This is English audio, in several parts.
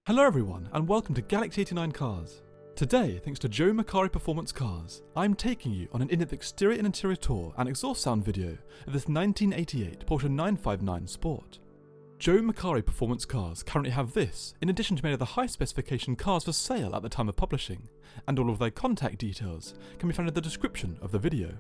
Hello everyone, and welcome to Galaxy 89 Cars. Today, thanks to Joe Macari Performance Cars, I'm taking you on an in-depth exterior and interior tour and exhaust sound video of this 1988 Porsche 959 Sport. Joe Macari Performance Cars currently have this, in addition to many of the high specification cars for sale at the time of publishing, and all of their contact details can be found in the description of the video.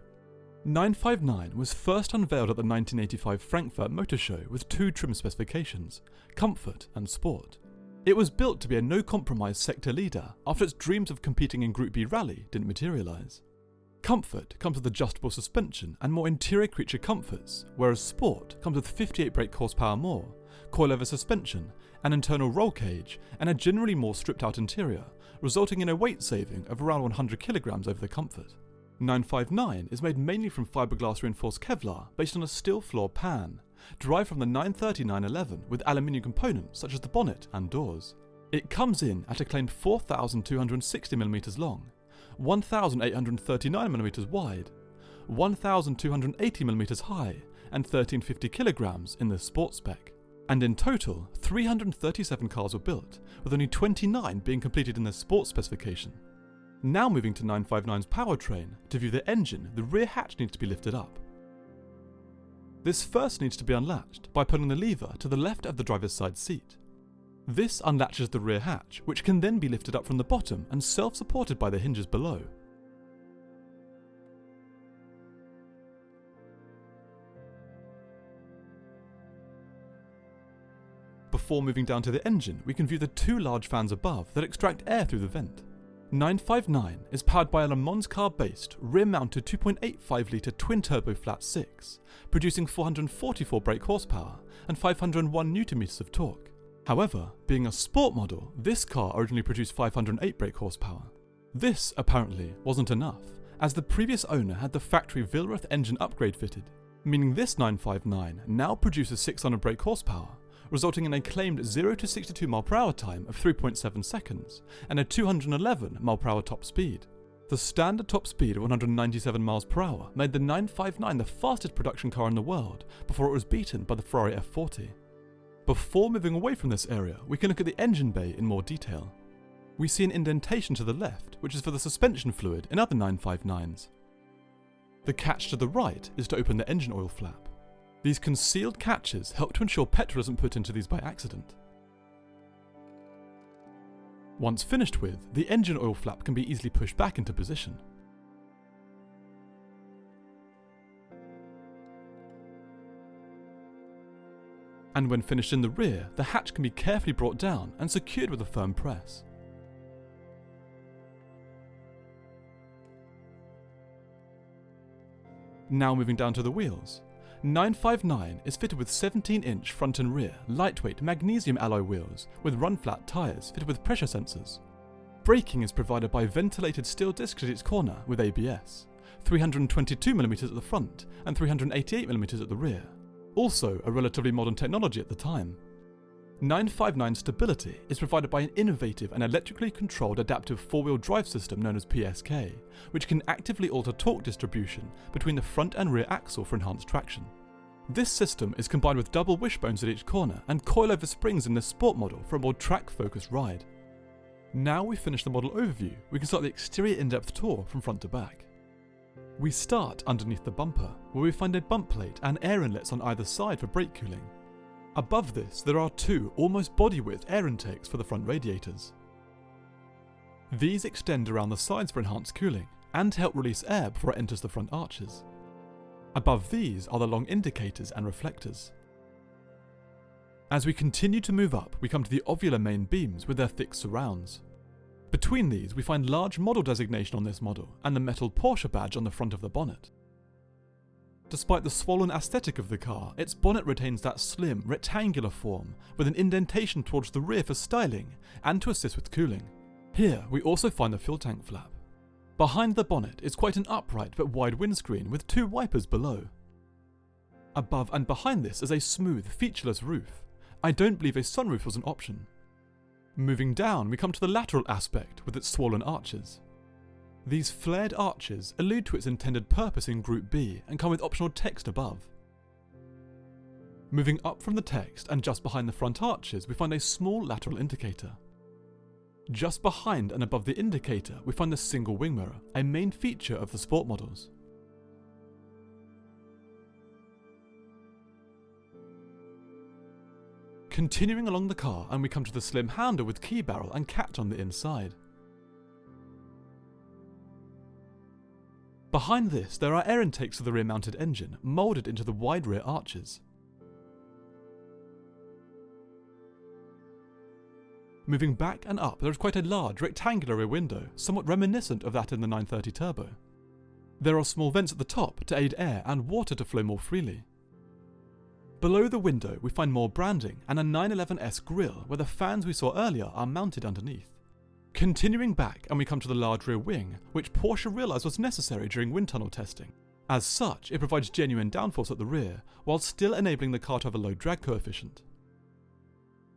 959 was first unveiled at the 1985 Frankfurt Motor Show with two trim specifications, Comfort and Sport. It was built to be a no-compromise sector leader after its dreams of competing in Group B Rally didn't materialise. Comfort comes with adjustable suspension and more interior creature comforts, whereas Sport comes with 58 brake horsepower more, coilover suspension, an internal roll cage, and a generally more stripped-out interior, resulting in a weight saving of around 100 kilograms over the Comfort. 959 is made mainly from fiberglass reinforced Kevlar based on a steel floor pan, derived from the 93911 with aluminium components such as the bonnet and doors. It comes in at a claimed 4,260mm long, 1,839mm wide, 1,280mm high, and 1,350 kilograms in the sport spec. And in total, 337 cars were built, with only 29 being completed in the sport specification. Now moving to 959's powertrain, to view the engine, the rear hatch needs to be lifted up. This first needs to be unlatched by pulling the lever to the left of the driver's side seat. This unlatches the rear hatch, which can then be lifted up from the bottom and self-supported by the hinges below. Before moving down to the engine, we can view the two large fans above that extract air through the vent. 959 is powered by a Le Mans car-based, rear-mounted 2.85-litre twin-turbo flat 6, producing 444 brake horsepower and 501 Nm of torque. However, being a sport model, this car originally produced 508 brake horsepower. This, apparently, wasn't enough, as the previous owner had the factory Villereth engine upgrade fitted, meaning this 959 now produces 600 brake horsepower, resulting in a claimed 0 to 62 mph time of 3.7 seconds and a 211 mph top speed. The standard top speed of 197 mph made the 959 the fastest production car in the world before it was beaten by the Ferrari F40. Before moving away from this area, we can look at the engine bay in more detail. We see an indentation to the left, which is for the suspension fluid in other 959s. The catch to the right is to open the engine oil flap. These concealed catches help to ensure petrol isn't put into these by accident. Once finished with, the engine oil flap can be easily pushed back into position. And when finished in the rear, the hatch can be carefully brought down and secured with a firm press. Now moving down to the wheels. 959 is fitted with 17-inch front and rear lightweight magnesium alloy wheels with run-flat tyres fitted with pressure sensors. Braking is provided by ventilated steel discs at each corner with ABS, 322mm at the front and 388mm at the rear, also a relatively modern technology at the time. 959 stability is provided by an innovative and electrically controlled adaptive four-wheel drive system known as PSK, which can actively alter torque distribution between the front and rear axle for enhanced traction. This system is combined with double wishbones at each corner and coilover springs in the sport model for a more track-focused ride. Now we've finished the model overview, we can start the exterior in-depth tour from front to back. We start underneath the bumper, where we find a bump plate and air inlets on either side for brake cooling. Above this, there are two almost body-width air intakes for the front radiators. These extend around the sides for enhanced cooling and help release air before it enters the front arches. Above these are the long indicators and reflectors. As we continue to move up, we come to the ovular main beams with their thick surrounds. Between these, we find large model designation on this model and the metal Porsche badge on the front of the bonnet. Despite the swollen aesthetic of the car, its bonnet retains that slim, rectangular form, with an indentation towards the rear for styling and to assist with cooling. Here we also find the fuel tank flap. Behind the bonnet is quite an upright but wide windscreen with two wipers below. Above and behind this is a smooth, featureless roof. I don't believe a sunroof was an option. Moving down, we come to the lateral aspect with its swollen arches. These flared arches allude to its intended purpose in Group B and come with optional text above. Moving up from the text and just behind the front arches, we find a small lateral indicator. Just behind and above the indicator, we find the single wing mirror, a main feature of the sport models. Continuing along the car, and we come to the slim handle with key barrel and catch on the inside. Behind this, there are air intakes for the rear-mounted engine, moulded into the wide rear arches. Moving back and up, there is quite a large rectangular rear window, somewhat reminiscent of that in the 930 Turbo. There are small vents at the top to aid air and water to flow more freely. Below the window, we find more branding and a 911S grille where the fans we saw earlier are mounted underneath. Continuing back, and we come to the large rear wing, which Porsche realised was necessary during wind tunnel testing. As such, it provides genuine downforce at the rear, while still enabling the car to have a low drag coefficient.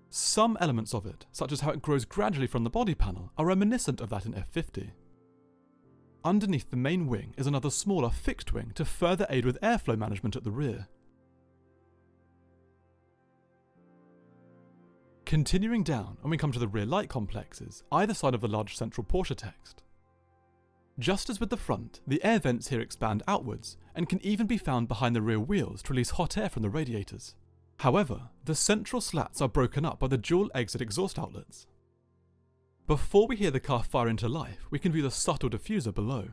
Some elements of it, such as how it grows gradually from the body panel, are reminiscent of that in F50. Underneath the main wing is another smaller fixed wing to further aid with airflow management at the rear. Continuing down, and we come to the rear light complexes, either side of the large central Porsche text. Just as with the front, the air vents here expand outwards, and can even be found behind the rear wheels to release hot air from the radiators. However, the central slats are broken up by the dual exit exhaust outlets. Before we hear the car fire into life, we can view the subtle diffuser below.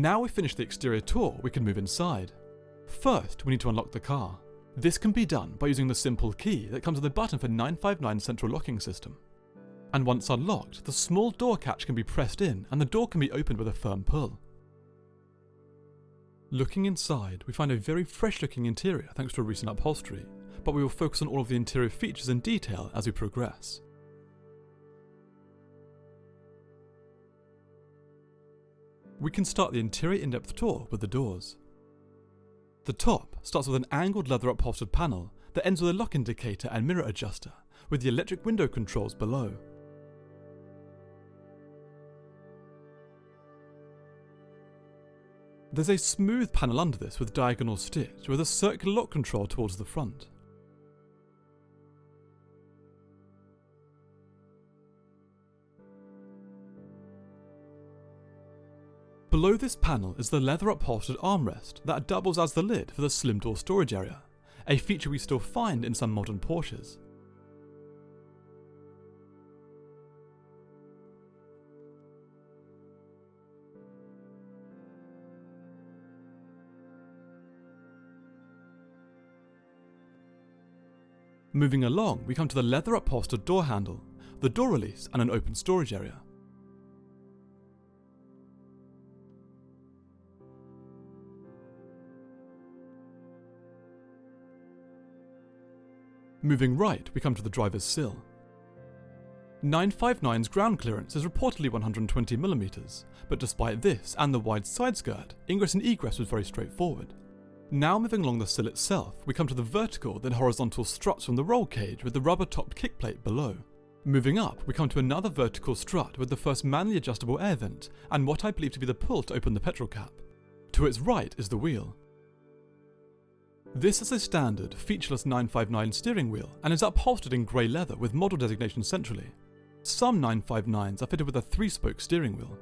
Now we've finished the exterior tour, we can move inside. First, we need to unlock the car. This can be done by using the simple key that comes with a button for 959 central locking system. And once unlocked, the small door catch can be pressed in and the door can be opened with a firm pull. Looking inside, we find a very fresh looking interior thanks to a recent upholstery, but we will focus on all of the interior features in detail as we progress. We can start the interior in-depth tour with the doors. The top starts with an angled leather upholstered panel that ends with a lock indicator and mirror adjuster, with the electric window controls below. There's a smooth panel under this with diagonal stitch with a circular lock control towards the front. Below this panel is the leather upholstered armrest that doubles as the lid for the slim door storage area, a feature we still find in some modern Porsches. Moving along, we come to the leather upholstered door handle, the door release and an open storage area. Moving right, we come to the driver's sill. 959's ground clearance is reportedly 120mm, but despite this and the wide side skirt, ingress and egress was very straightforward. Now moving along the sill itself, we come to the vertical then horizontal struts from the roll cage with the rubber-topped kickplate below. Moving up, we come to another vertical strut with the first manually adjustable air vent and what I believe to be the pull to open the petrol cap. To its right is the wheel. This is a standard, featureless 959 steering wheel and is upholstered in grey leather with model designation centrally. Some 959s are fitted with a 3-spoke steering wheel.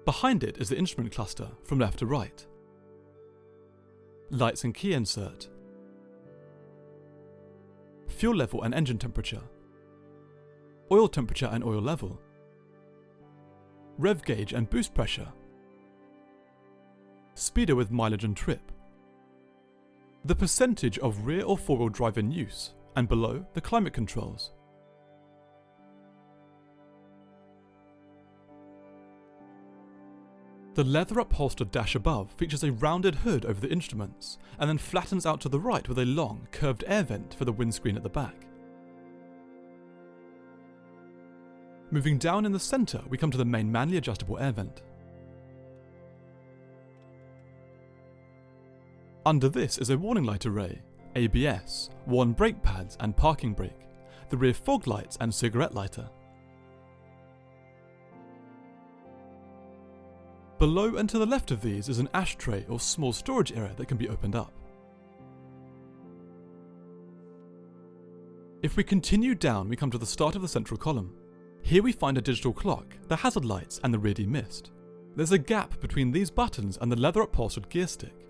Behind it is the instrument cluster, from left to right. Lights and key insert. Fuel level and engine temperature. Oil temperature and oil level. Rev gauge and boost pressure. Speedo with mileage and trip. The percentage of rear or four-wheel drive in use, and below, the climate controls. The leather upholstered dash above features a rounded hood over the instruments, and then flattens out to the right with a long, curved air vent for the windscreen at the back. Moving down in the centre, we come to the main manually adjustable air vent. Under this is a warning light array, ABS, worn brake pads and parking brake, the rear fog lights and cigarette lighter. Below and to the left of these is an ashtray or small storage area that can be opened up. If we continue down, we come to the start of the central column. Here we find a digital clock, the hazard lights and the rear demist. There's a gap between these buttons and the leather upholstered gear stick.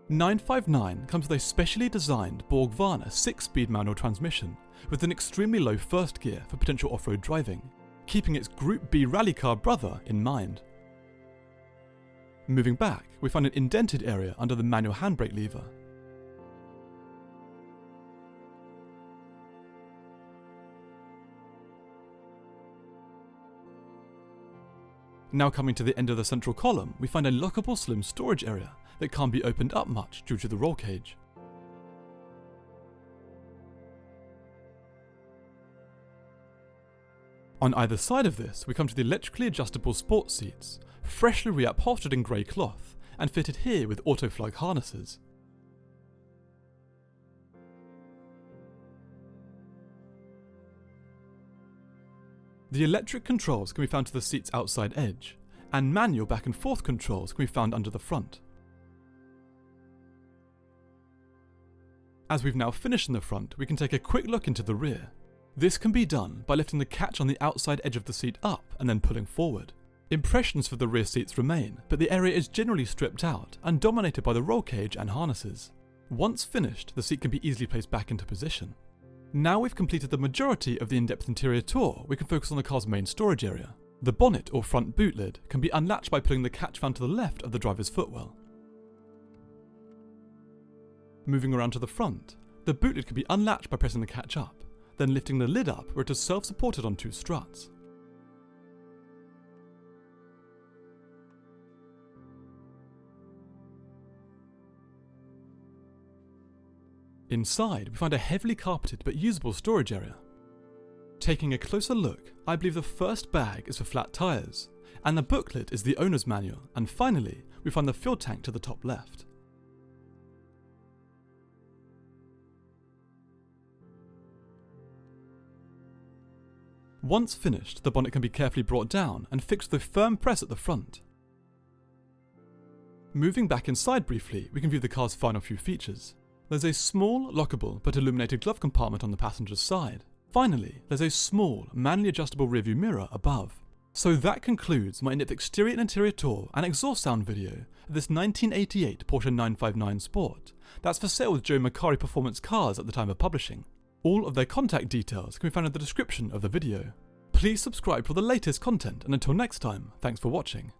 959 comes with a specially designed Borg-Warner 6-speed manual transmission with an extremely low first gear for potential off-road driving, keeping its Group B rally car brother in mind. Moving back, we find an indented area under the manual handbrake lever. Now coming to the end of the central column, we find a lockable slim storage area that can't be opened up much due to the roll cage. On either side of this, we come to the electrically adjustable sports seats, freshly reupholstered in grey cloth, and fitted here with autoflag harnesses. The electric controls can be found to the seat's outside edge, and manual back and forth controls can be found under the front. As we've now finished in the front, we can take a quick look into the rear. This can be done by lifting the catch on the outside edge of the seat up and then pulling forward. Impressions for the rear seats remain, but the area is generally stripped out and dominated by the roll cage and harnesses. Once finished, the seat can be easily placed back into position. Now we've completed the majority of the in-depth interior tour, we can focus on the car's main storage area. The bonnet or front boot lid can be unlatched by pulling the catch found to the left of the driver's footwell. Moving around to the front, the boot lid can be unlatched by pressing the catch up, then lifting the lid up where it is self-supported on two struts. Inside, we find a heavily carpeted but usable storage area. Taking a closer look, I believe the first bag is for flat tyres, and the booklet is the owner's manual, and finally, we find the fuel tank to the top left. Once finished, the bonnet can be carefully brought down and fixed with a firm press at the front. Moving back inside briefly, we can view the car's final few features. There's a small, lockable but illuminated glove compartment on the passenger's side. Finally, there's a small, manually adjustable rearview mirror above. So that concludes my in-depth exterior and interior tour and exhaust sound video of this 1988 Porsche 959 Sport that's for sale with Joe Macari Performance Cars at the time of publishing. All of their contact details can be found in the description of the video. Please subscribe for the latest content, and until next time, thanks for watching.